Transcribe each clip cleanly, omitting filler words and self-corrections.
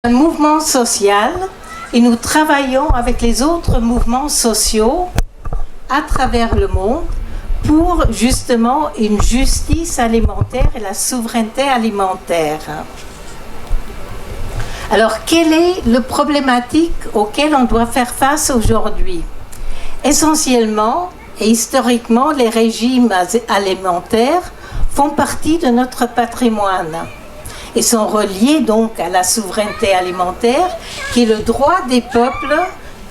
Un mouvement social et nous travaillons avec les autres mouvements sociaux à travers le monde pour justement une justice alimentaire et la souveraineté alimentaire. Alors, quelle est la problématique auquel on doit faire face aujourd'hui? Essentiellement et historiquement, les régimes alimentaires font partie de notre patrimoine et sont reliés donc à la souveraineté alimentaire, qui est le droit des peuples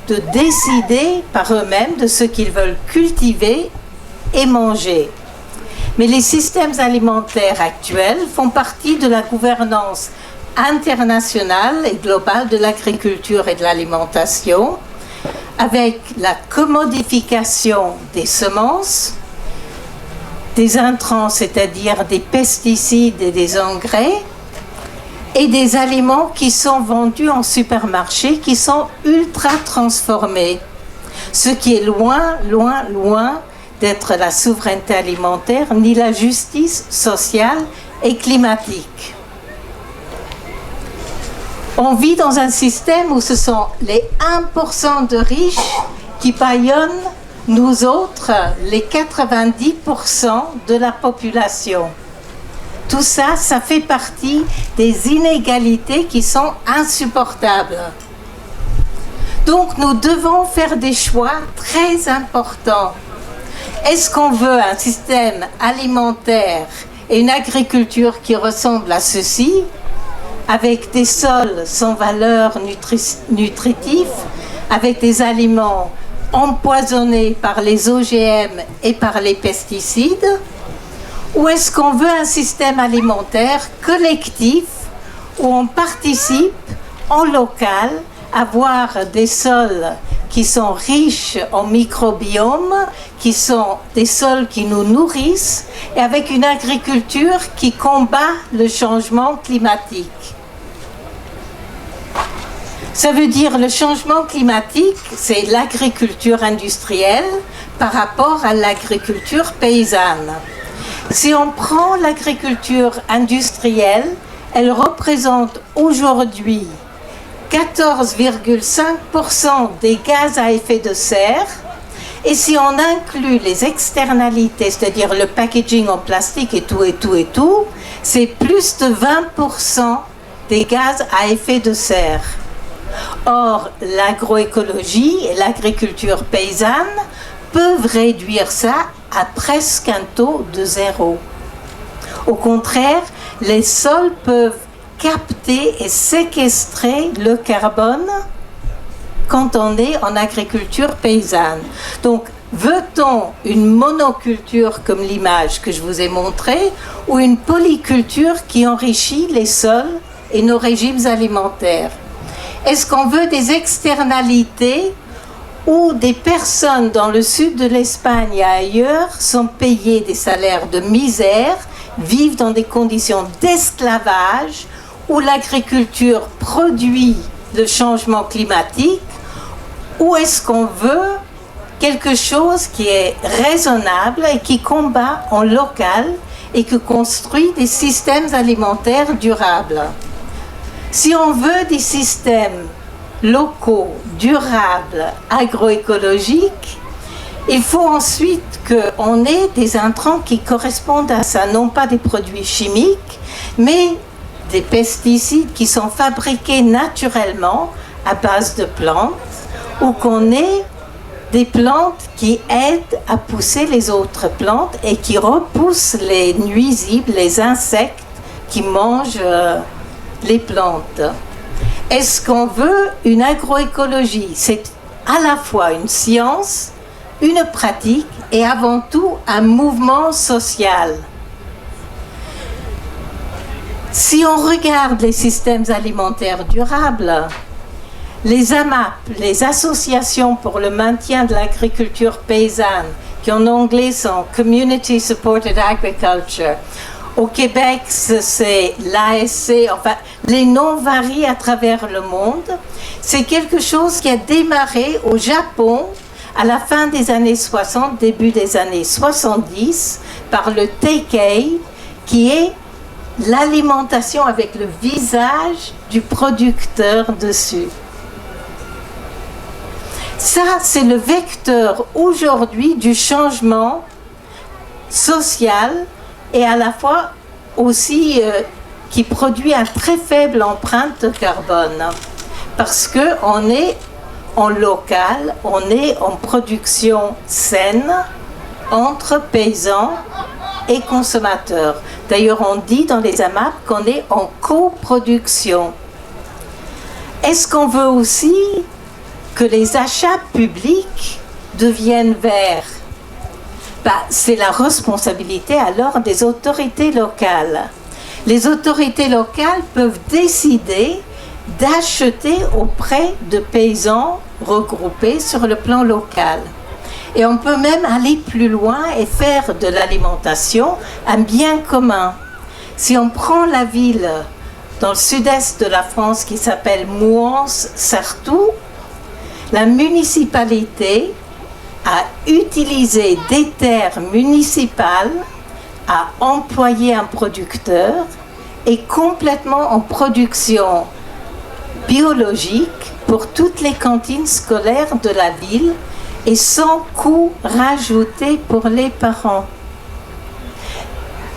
de décider par eux-mêmes de ce qu'ils veulent cultiver et manger. Mais les systèmes alimentaires actuels font partie de la gouvernance internationale et globale de l'agriculture et de l'alimentation, avec la commodification des semences, des intrants, c'est-à-dire des pesticides et des engrais, et des aliments qui sont vendus en supermarché, qui sont ultra transformés, ce qui est loin d'être la souveraineté alimentaire ni la justice sociale et climatique. On vit dans un système où ce sont les 1% de riches qui bâillonnent nous autres, les 90% de la population. Tout ça, ça fait partie des inégalités qui sont insupportables. Donc, nous devons faire des choix très importants. Est-ce qu'on veut un système alimentaire et une agriculture qui ressemble à ceci, avec des sols sans valeur nutritive, avec des aliments empoisonnés par les OGM et par les pesticides? Ou est-ce qu'on veut un système alimentaire collectif où on participe en local à avoir des sols qui sont riches en microbiomes, qui sont des sols qui nous nourrissent, et avec une agriculture qui combat le changement climatique? Ça veut dire le changement climatique, c'est l'agriculture industrielle par rapport à l'agriculture paysanne. Si on prend l'agriculture industrielle, elle représente aujourd'hui 14,5% des gaz à effet de serre. Et si on inclut les externalités, c'est-à-dire le packaging en plastique et tout, c'est plus de 20% des gaz à effet de serre. Or, l'agroécologie et l'agriculture paysanne peuvent réduire ça à presque un taux de 0. Au contraire, les sols peuvent capter et séquestrer le carbone quand on est en agriculture paysanne. Donc, veut-on une monoculture comme l'image que je vous ai montrée, ou une polyculture qui enrichit les sols et nos régimes alimentaires? Est-ce qu'on veut des externalités où des personnes dans le sud de l'Espagne et ailleurs sont payées des salaires de misère, vivent dans des conditions d'esclavage, où l'agriculture produit le changement climatique, ou est-ce qu'on veut quelque chose qui est raisonnable et qui combat en local et qui construit des systèmes alimentaires durables? Si on veut des systèmes locaux, durables, agroécologiques, il faut ensuite qu'on ait des intrants qui correspondent à ça, non pas des produits chimiques, mais des pesticides qui sont fabriqués naturellement à base de plantes, ou qu'on ait des plantes qui aident à pousser les autres plantes et qui repoussent les nuisibles, les insectes qui mangent les plantes. Est-ce qu'on veut une agroécologie? C'est à la fois une science, une pratique et avant tout un mouvement social. Si on regarde les systèmes alimentaires durables, les AMAP, les associations pour le maintien de l'agriculture paysanne, qui en anglais sont Community Supported Agriculture, au Québec, c'est l'ASC, enfin, les noms varient à travers le monde. C'est quelque chose qui a démarré au Japon à la fin des années 60, début des années 70, par le Teikei, qui est l'alimentation avec le visage du producteur dessus. Ça, c'est le vecteur aujourd'hui du changement social et à la fois aussi qui produit un très faible empreinte de carbone. Parce qu'on est en local, on est en production saine entre paysans et consommateurs. D'ailleurs, on dit dans les AMAP qu'on est en coproduction. Est-ce qu'on veut aussi que les achats publics deviennent verts? C'est la responsabilité alors des autorités locales. Les autorités locales peuvent décider d'acheter auprès de paysans regroupés sur le plan local. Et on peut même aller plus loin et faire de l'alimentation un bien commun. Si on prend la ville dans le sud-est de la France qui s'appelle Mouans-Sartoux, la municipalité a utilisé des terres municipales, a employé un producteur et complètement en production biologique pour toutes les cantines scolaires de la ville et sans coût rajouté pour les parents.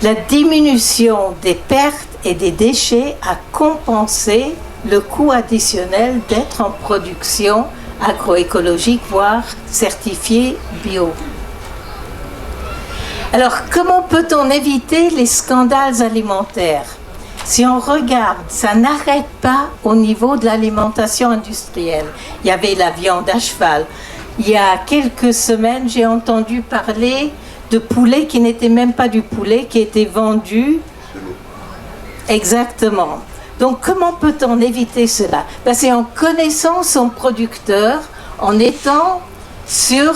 La diminution des pertes et des déchets a compensé le coût additionnel d'être en production agroécologique, voire certifiée bio. Alors, comment peut-on éviter les scandales alimentaires? Si on regarde, ça n'arrête pas au niveau de l'alimentation industrielle. Il y avait la viande à cheval. Il y a quelques semaines, j'ai entendu parler de poulet qui n'était même pas du poulet, qui était vendu. Exactement. Donc, comment peut-on éviter cela? C'est en connaissant son producteur, en étant sur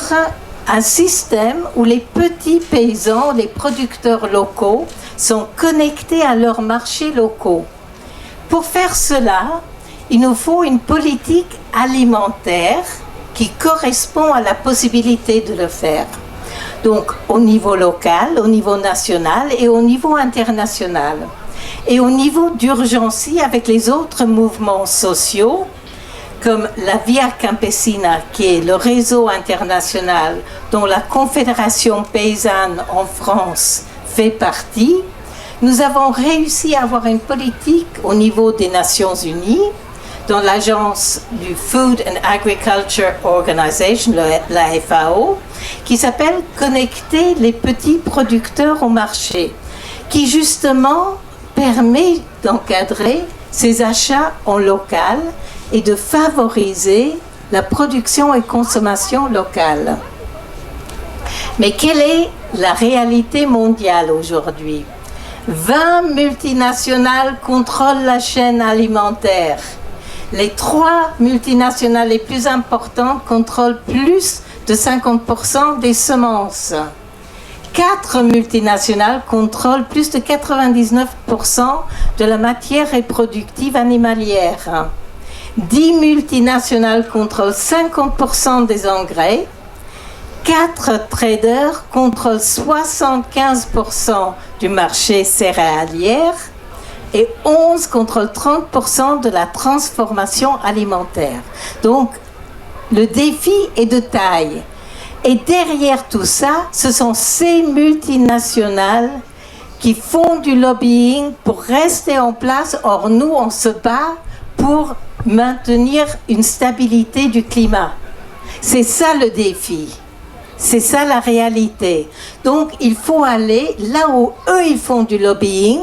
un système où les petits paysans, les producteurs locaux, sont connectés à leurs marchés locaux. Pour faire cela, il nous faut une politique alimentaire qui correspond à la possibilité de le faire. Donc, au niveau local, au niveau national et au niveau international. Et au niveau d'urgence avec les autres mouvements sociaux, comme la Via Campesina, qui est le réseau international dont la Confédération paysanne en France fait partie, nous avons réussi à avoir une politique au niveau des Nations Unies, dans l'agence du Food and Agriculture Organization, la FAO, qui s'appelle « Connecter les petits producteurs au marché », qui justement permet d'encadrer ces achats en local et de favoriser la production et consommation locale. Mais quelle est la réalité mondiale aujourd'hui? 20 multinationales contrôlent la chaîne alimentaire. Les 3 multinationales les plus importantes contrôlent plus de 50% des semences. 4 multinationales contrôlent plus de 99% de la matière reproductive animalière. 10 multinationales contrôlent 50% des engrais. 4 traders contrôlent 75% du marché céréalier et 11 contrôlent 30% de la transformation alimentaire. Donc, le défi est de taille. Et derrière tout ça, ce sont ces multinationales qui font du lobbying pour rester en place. Or, nous, on se bat pour maintenir une stabilité du climat. C'est ça le défi. C'est ça la réalité. Donc, il faut aller là où eux, ils font du lobbying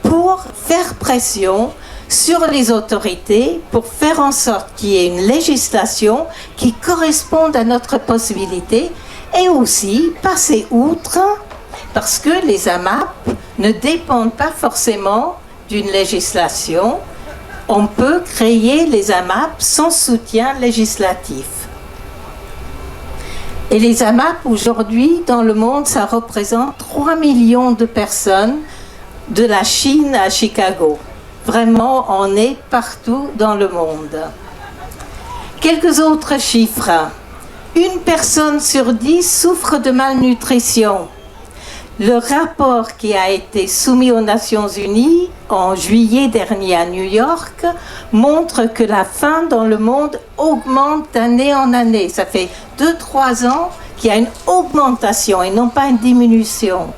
pour faire pression sur les autorités, pour faire en sorte qu'il y ait une législation qui corresponde à notre possibilité et aussi passer outre, parce que les AMAP ne dépendent pas forcément d'une législation. On peut créer les AMAP sans soutien législatif. Et les AMAP, aujourd'hui, dans le monde, ça représente 3 millions de personnes de la Chine à Chicago. Vraiment, on est partout dans le monde. Quelques autres chiffres. 1 personne sur 10 souffre de malnutrition. Le rapport qui a été soumis aux Nations Unies en juillet dernier à New York montre que la faim dans le monde augmente d'année en année. Ça fait 2-3 ans qu'il y a une augmentation et non pas une diminution.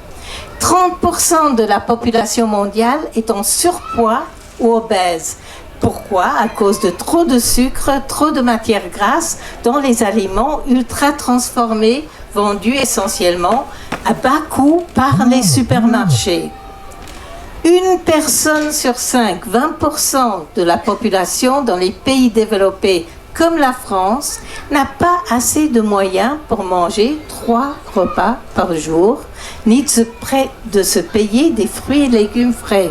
30% de la population mondiale est en surpoids ou obèse. Pourquoi? À cause de trop de sucre, trop de matières grasses dans les aliments ultra transformés, vendus essentiellement à bas coût par les supermarchés. Une personne sur 5, 20% de la population dans les pays développés comme la France, n'a pas assez de moyens pour manger 3 repas par jour, ni de se payer des fruits et légumes frais.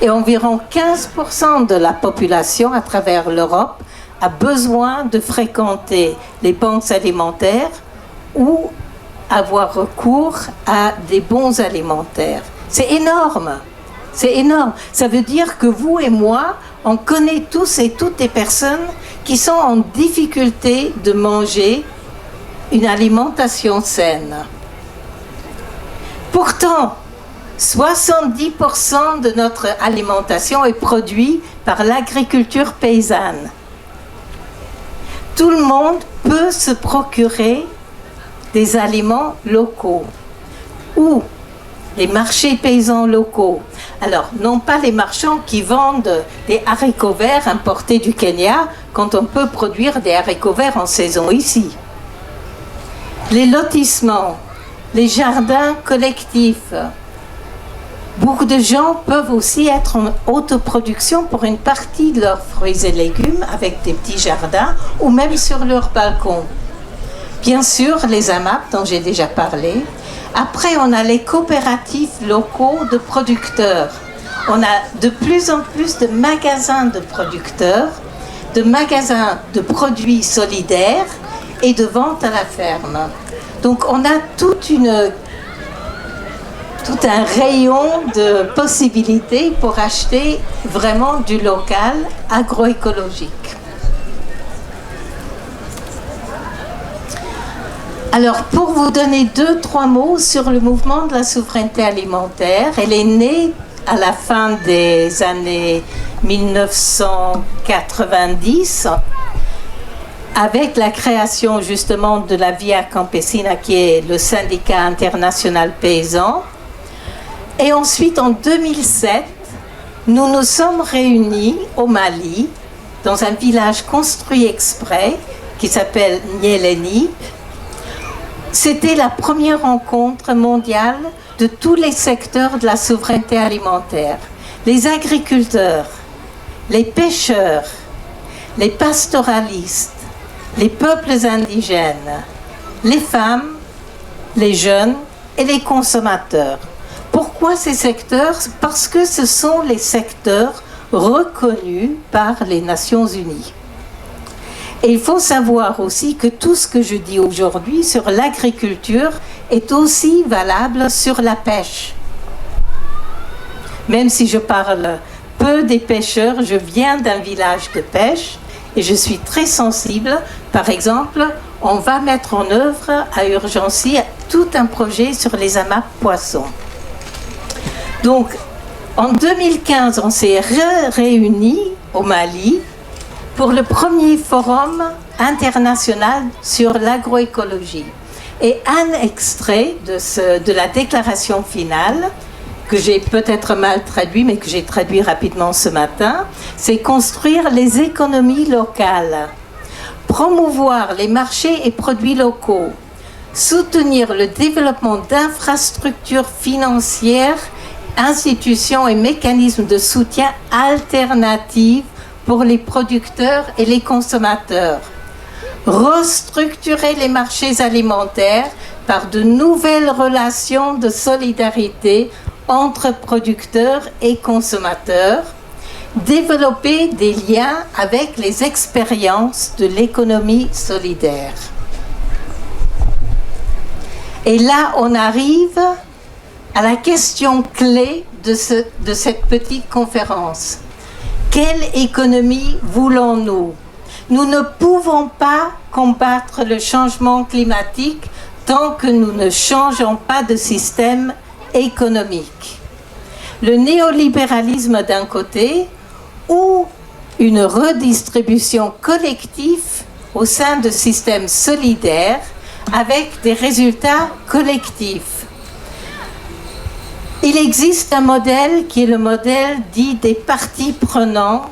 Et environ 15% de la population à travers l'Europe a besoin de fréquenter les banques alimentaires ou avoir recours à des bons alimentaires. C'est énorme. C'est énorme. Ça veut dire que vous et moi, on connaît tous et toutes des personnes qui sont en difficulté de manger une alimentation saine. Pourtant, 70% de notre alimentation est produite par l'agriculture paysanne. Tout le monde peut se procurer des aliments locaux ou les marchés paysans locaux. Alors, non pas les marchands qui vendent des haricots verts importés du Kenya quand on peut produire des haricots verts en saison ici. Les lotissements, les jardins collectifs. Beaucoup de gens peuvent aussi être en autoproduction pour une partie de leurs fruits et légumes avec des petits jardins ou même sur leur balcon. Bien sûr, les AMAP dont j'ai déjà parlé. Après, on a les coopératifs locaux de producteurs. On a de plus en plus de magasins de producteurs, de magasins de produits solidaires et de vente à la ferme. Donc, on a tout un rayon de possibilités pour acheter vraiment du local agroécologique. Alors, pour vous donner 2-3 mots sur le mouvement de la souveraineté alimentaire, elle est née à la fin des années 1990 avec la création justement de la Via Campesina qui est le syndicat international paysan. Et ensuite, en 2007, nous nous sommes réunis au Mali dans un village construit exprès qui s'appelle Nyeleni. C'était la première rencontre mondiale de tous les secteurs de la souveraineté alimentaire. Les agriculteurs, les pêcheurs, les pastoralistes, les peuples indigènes, les femmes, les jeunes et les consommateurs. Pourquoi ces secteurs? Parce que ce sont les secteurs reconnus par les Nations Unies. Et il faut savoir aussi que tout ce que je dis aujourd'hui sur l'agriculture est aussi valable sur la pêche. Même si je parle peu des pêcheurs, je viens d'un village de pêche et je suis très sensible. Par exemple, on va mettre en œuvre à Urgency tout un projet sur les AMAP poissons. Donc, en 2015, on s'est réunis au Mali pour le premier forum international sur l'agroécologie. Et un extrait de la déclaration finale, que j'ai peut-être mal traduit, mais que j'ai traduit rapidement ce matin, c'est construire les économies locales, promouvoir les marchés et produits locaux, soutenir le développement d'infrastructures financières, institutions et mécanismes de soutien alternatifs pour les producteurs et les consommateurs, restructurer les marchés alimentaires par de nouvelles relations de solidarité entre producteurs et consommateurs, développer des liens avec les expériences de l'économie solidaire. Et là, on arrive à la question clé de cette petite conférence. Quelle économie voulons-nous? Nous ne pouvons pas combattre le changement climatique tant que nous ne changeons pas de système économique. Le néolibéralisme d'un côté ou une redistribution collective au sein de systèmes solidaires avec des résultats collectifs. Il existe un modèle qui est le modèle dit des parties prenantes,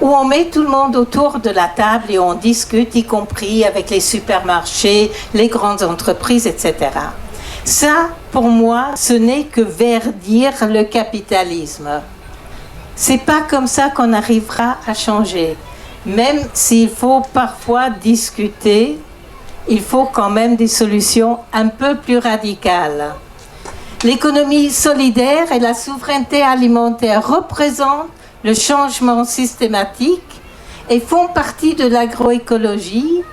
où on met tout le monde autour de la table et on discute, y compris avec les supermarchés, les grandes entreprises, etc. Ça, pour moi, ce n'est que verdir le capitalisme. C'est pas comme ça qu'on arrivera à changer. Même s'il faut parfois discuter, il faut quand même des solutions un peu plus radicales. L'économie solidaire et la souveraineté alimentaire représentent le changement systématique et font partie de l'agroécologie,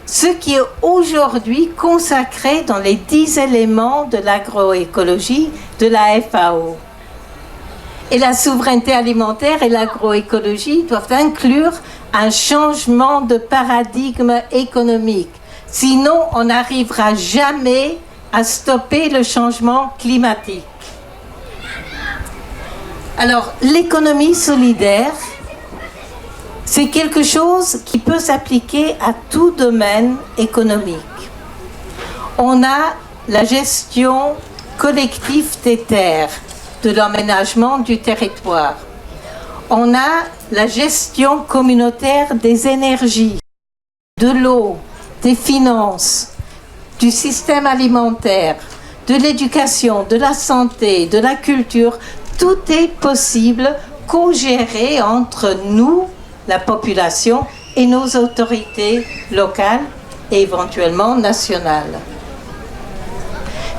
ce qui est aujourd'hui consacré dans les 10 éléments de l'agroécologie de la FAO. Et la souveraineté alimentaire et l'agroécologie doivent inclure un changement de paradigme économique. Sinon, on n'arrivera jamais à stopper le changement climatique. Alors, l'économie solidaire, c'est quelque chose qui peut s'appliquer à tout domaine économique. On a la gestion collective des terres, de l'aménagement du territoire. On a la gestion communautaire des énergies, de l'eau, des finances, du système alimentaire, de l'éducation, de la santé, de la culture. Tout est possible co-géré entre nous, la population, et nos autorités locales et éventuellement nationales.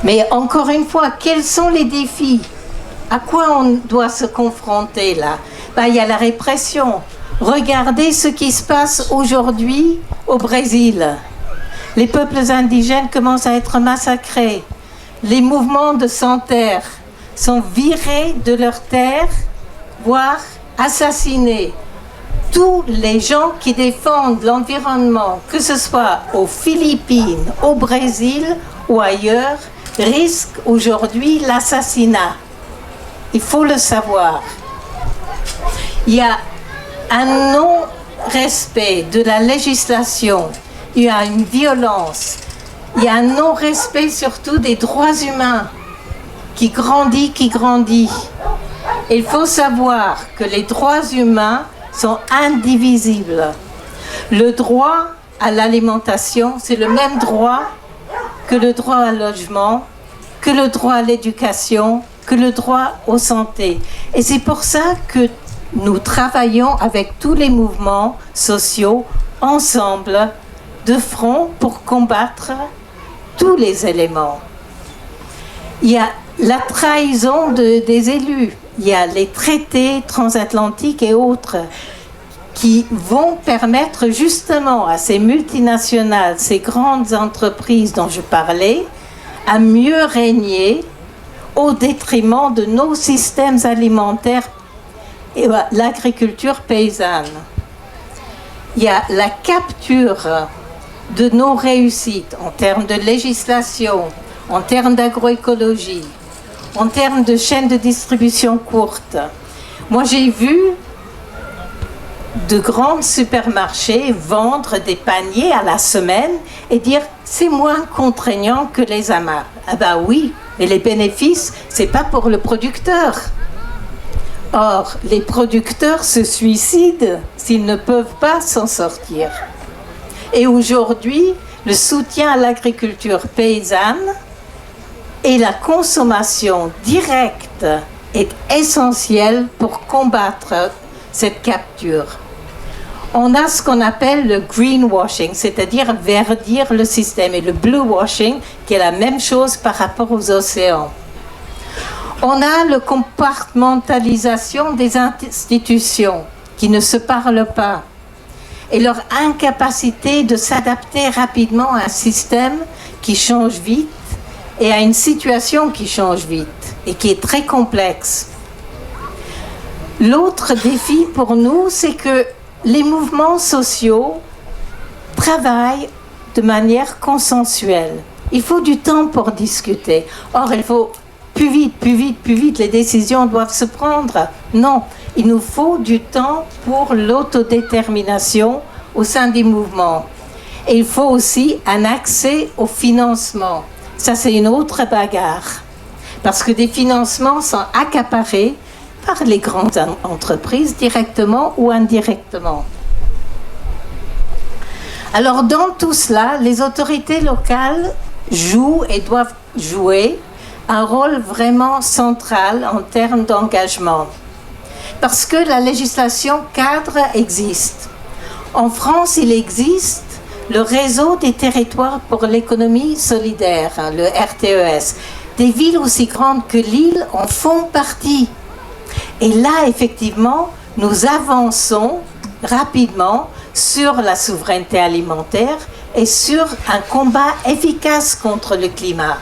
Mais encore une fois, quels sont les défis? À quoi on doit se confronter là? Il y a la répression. Regardez ce qui se passe aujourd'hui au Brésil. Les peuples indigènes commencent à être massacrés. Les mouvements de sans-terre sont virés de leurs terres, voire assassinés. Tous les gens qui défendent l'environnement, que ce soit aux Philippines, au Brésil ou ailleurs, risquent aujourd'hui l'assassinat. Il faut le savoir. Il y a un non-respect de la législation, il y a une violence, il y a un non-respect surtout des droits humains qui grandit. Il faut savoir que les droits humains sont indivisibles. Le droit à l'alimentation, c'est le même droit que le droit à logement, que le droit à l'éducation, que le droit aux santé. Et c'est pour ça que nous travaillons avec tous les mouvements sociaux ensemble, de front, pour combattre tous les éléments. Il y a la trahison des élus, il y a les traités transatlantiques et autres qui vont permettre justement à ces multinationales, ces grandes entreprises dont je parlais, à mieux régner au détriment de nos systèmes alimentaires et l'agriculture paysanne. Il y a la capture de nos réussites en termes de législation, en termes d'agroécologie, en termes de chaînes de distribution courtes. Moi, j'ai vu de grands supermarchés vendre des paniers à la semaine et dire c'est moins contraignant que les AMAP. Ah ben oui, mais les bénéfices, c'est pas pour le producteur. Or, les producteurs se suicident s'ils ne peuvent pas s'en sortir. Et aujourd'hui, le soutien à l'agriculture paysanne et la consommation directe est essentielle pour combattre cette capture. On a ce qu'on appelle le greenwashing, c'est-à-dire verdir le système, et le bluewashing, qui est la même chose par rapport aux océans. On a la compartimentalisation des institutions qui ne se parlent pas et leur incapacité de s'adapter rapidement à un système qui change vite et à une situation qui change vite et qui est très complexe. L'autre défi pour nous, c'est que les mouvements sociaux travaillent de manière consensuelle. Il faut du temps pour discuter. Or, il faut plus vite, les décisions doivent se prendre. Non, il nous faut du temps pour l'autodétermination au sein des mouvements. Et il faut aussi un accès au financement. Ça, c'est une autre bagarre. Parce que des financements sont accaparés par les grandes entreprises, directement ou indirectement. Alors, dans tout cela, les autorités locales jouent et doivent jouer un rôle vraiment central en termes d'engagement. Parce que la législation cadre existe. En France, il existe le réseau des territoires pour l'économie solidaire, le RTES. Des villes aussi grandes que Lille en font partie. Et là, effectivement, nous avançons rapidement sur la souveraineté alimentaire et sur un combat efficace contre le climat.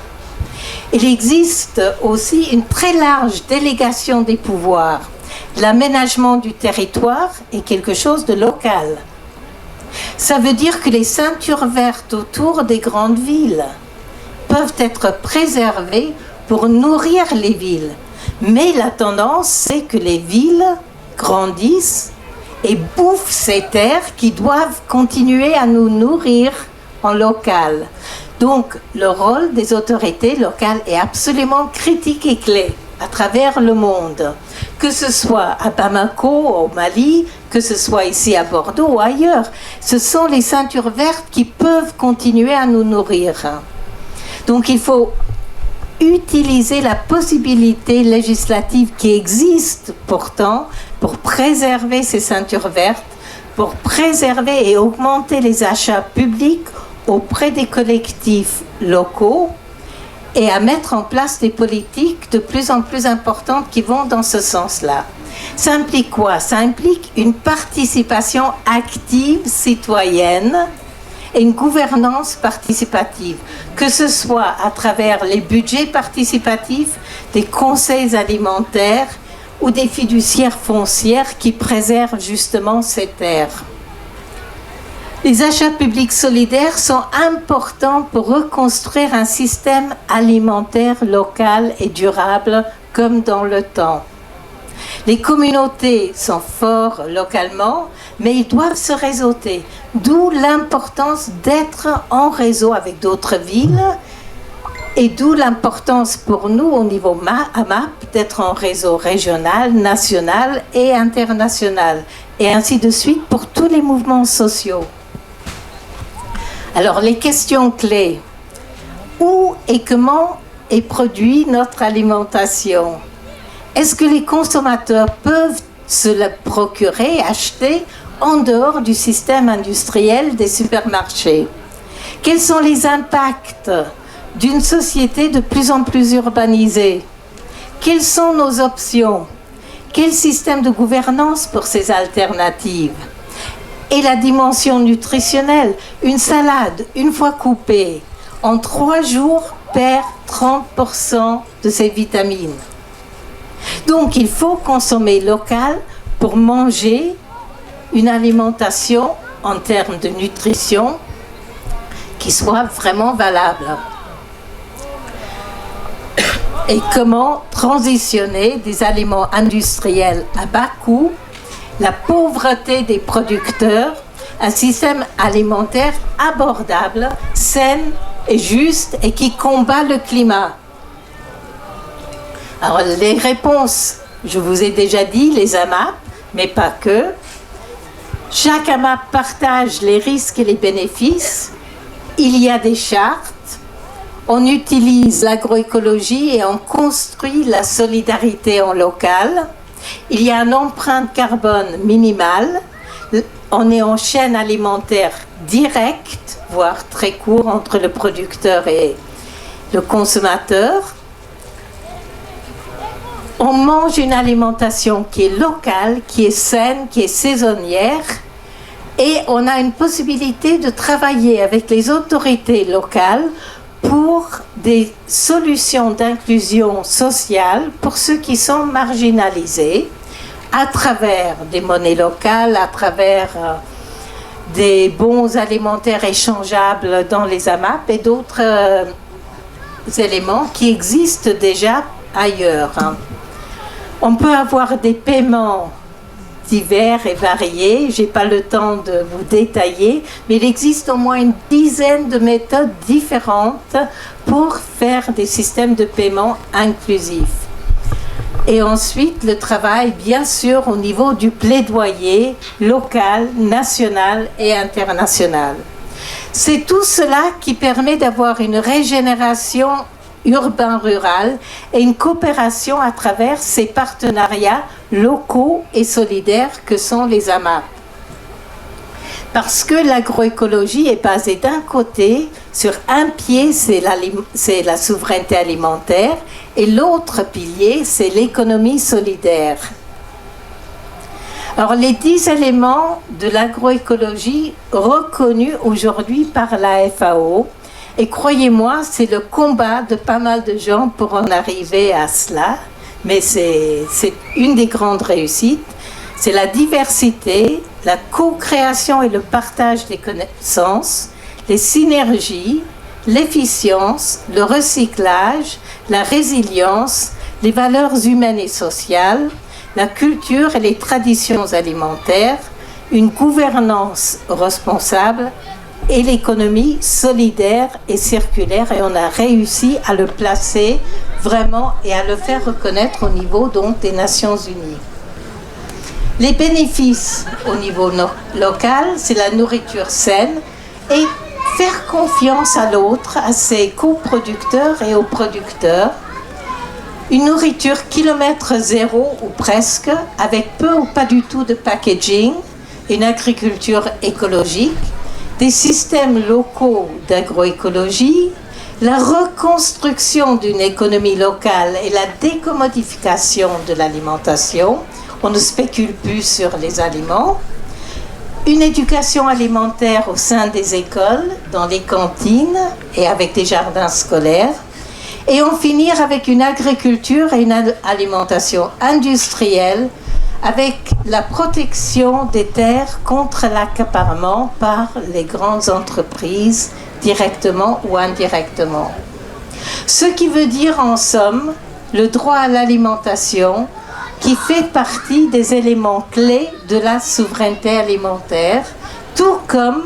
Il existe aussi une très large délégation des pouvoirs. L'aménagement du territoire est quelque chose de local. Ça veut dire que les ceintures vertes autour des grandes villes peuvent être préservées pour nourrir les villes. Mais la tendance, c'est que les villes grandissent et bouffent ces terres qui doivent continuer à nous nourrir en local. Donc, le rôle des autorités locales est absolument critique et clé à travers le monde. Que ce soit à Bamako, au Mali, que ce soit ici à Bordeaux ou ailleurs. Ce sont les ceintures vertes qui peuvent continuer à nous nourrir. Donc, il faut utiliser la possibilité législative qui existe pourtant pour préserver ces ceintures vertes, pour préserver et augmenter les achats publics auprès des collectifs locaux et à mettre en place des politiques de plus en plus importantes qui vont dans ce sens-là. Ça implique quoi? Ça implique une participation active citoyenne et une gouvernance participative, que ce soit à travers les budgets participatifs, des conseils alimentaires ou des fiduciaires foncières qui préservent justement ces terres. Les achats publics solidaires sont importants pour reconstruire un système alimentaire local et durable comme dans le temps. Les communautés sont fortes localement, mais ils doivent se réseauter. D'où l'importance d'être en réseau avec d'autres villes et d'où l'importance pour nous au niveau AMAP d'être en réseau régional, national et international. Et ainsi de suite pour tous les mouvements sociaux. Alors, les questions clés. Où et comment est produite notre alimentation? Est-ce que les consommateurs peuvent se la procurer, acheter en dehors du système industriel des supermarchés? Quels sont les impacts d'une société de plus en plus urbanisée? Quelles sont nos options? Quel système de gouvernance pour ces alternatives? Et la dimension nutritionnelle, une salade, une fois coupée, en 3 jours, perd 30% de ses vitamines. Donc, il faut consommer local pour manger une alimentation en termes de nutrition qui soit vraiment valable. Et comment transitionner des aliments industriels à bas coût, la pauvreté des producteurs, un système alimentaire abordable, sain et juste et qui combat le climat. Alors les réponses, je vous ai déjà dit, les AMAP, mais pas que. Chaque AMAP partage les risques et les bénéfices. Il y a des chartes. On utilise l'agroécologie et on construit la solidarité en local. Il y a une empreinte carbone minimale. On est en chaîne alimentaire directe, voire très court, entre le producteur et le consommateur. On mange une alimentation qui est locale, qui est saine, qui est saisonnière. Et on a une possibilité de travailler avec les autorités locales pour des solutions d'inclusion sociale pour ceux qui sont marginalisés à travers des monnaies locales, à travers des bons alimentaires échangeables dans les AMAP et d'autres éléments qui existent déjà ailleurs. On peut avoir des paiements divers et variés, je n'ai pas le temps de vous détailler, mais il existe au moins une dizaine de méthodes différentes pour faire des systèmes de paiement inclusifs. Et ensuite, le travail, bien sûr, au niveau du plaidoyer local, national et international. C'est tout cela qui permet d'avoir une régénération urbain-rural et une coopération à travers ces partenariats locaux et solidaires que sont les AMAP. Parce que l'agroécologie est basée d'un côté sur un pied, c'est la souveraineté alimentaire, et l'autre pilier, c'est l'économie solidaire. Alors, les 10 éléments de l'agroécologie reconnus aujourd'hui par la FAO, et croyez-moi, c'est le combat de pas mal de gens pour en arriver à cela, mais c'est une des grandes réussites. C'est la diversité, la co-création et le partage des connaissances, les synergies, l'efficience, le recyclage, la résilience, les valeurs humaines et sociales, la culture et les traditions alimentaires, une gouvernance responsable et l'économie solidaire et circulaire. Et on a réussi à le placer vraiment et à le faire reconnaître au niveau donc des Nations Unies. Les bénéfices au niveau local, c'est la nourriture saine et faire confiance à l'autre, à ses coproducteurs et aux producteurs. Une nourriture kilomètre zéro ou presque, avec peu ou pas du tout de packaging, une agriculture écologique, des systèmes locaux d'agroécologie, la reconstruction d'une économie locale et la décommodification de l'alimentation. On ne spécule plus sur les aliments. Une éducation alimentaire au sein des écoles, dans les cantines et avec des jardins scolaires. Et en finir avec une agriculture et une alimentation industrielle avec la protection des terres contre l'accaparement par les grandes entreprises, directement ou indirectement. Ce qui veut dire en somme le droit à l'alimentation qui fait partie des éléments clés de la souveraineté alimentaire, tout comme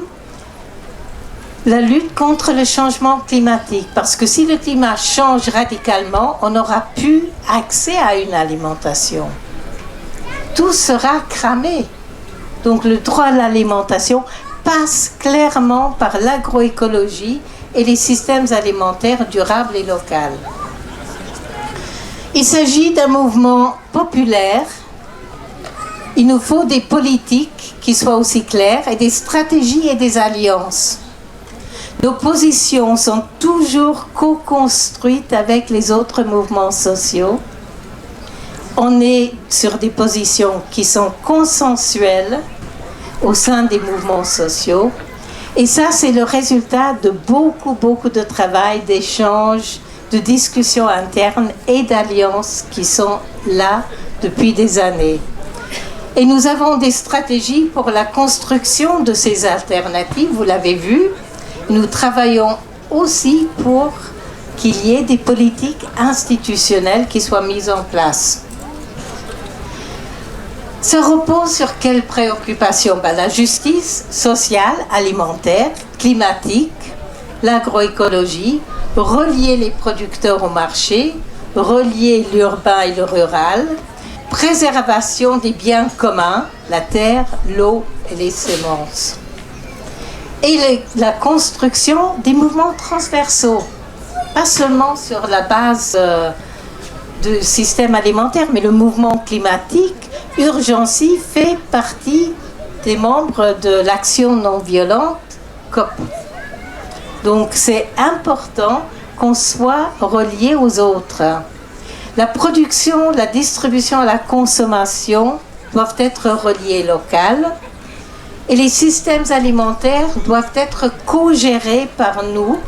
la lutte contre le changement climatique. Parce que si le climat change radicalement, on n'aura plus accès à une alimentation. Tout sera cramé. Donc le droit à l'alimentation passe clairement par l'agroécologie et les systèmes alimentaires durables et locaux. Il s'agit d'un mouvement populaire. Il nous faut des politiques qui soient aussi claires et des stratégies et des alliances. Nos positions sont toujours co-construites avec les autres mouvements sociaux. On est sur des positions qui sont consensuelles au sein des mouvements sociaux. Et ça, c'est le résultat de beaucoup de travail, d'échanges, de discussions internes et d'alliances qui sont là depuis des années. Et nous avons des stratégies pour la construction de ces alternatives, vous l'avez vu. Nous travaillons aussi pour qu'il y ait des politiques institutionnelles qui soient mises en place. Ça repose sur quelles préoccupations? La justice sociale, alimentaire, climatique, l'agroécologie, relier les producteurs au marché, relier l'urbain et le rural, préservation des biens communs, la terre, l'eau et les semences. Et la construction des mouvements transversaux, pas seulement sur la base du système alimentaire, mais le mouvement climatique. Urgency fait partie des membres de l'action non violente COP. Donc c'est important qu'on soit relié aux autres. La production, la distribution et la consommation doivent être reliées locales et les systèmes alimentaires doivent être co-gérés par nous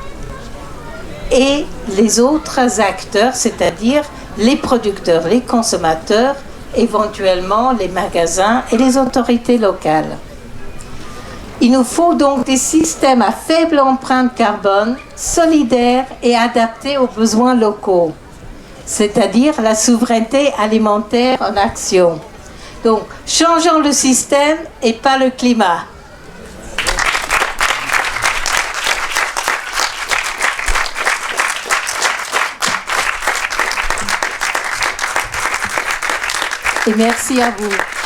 et les autres acteurs, c'est-à-dire les producteurs, les consommateurs, éventuellement les magasins et les autorités locales. Il nous faut donc des systèmes à faible empreinte carbone, solidaires et adaptés aux besoins locaux, c'est-à-dire la souveraineté alimentaire en action. Donc, changeons le système et pas le climat. Et merci à vous.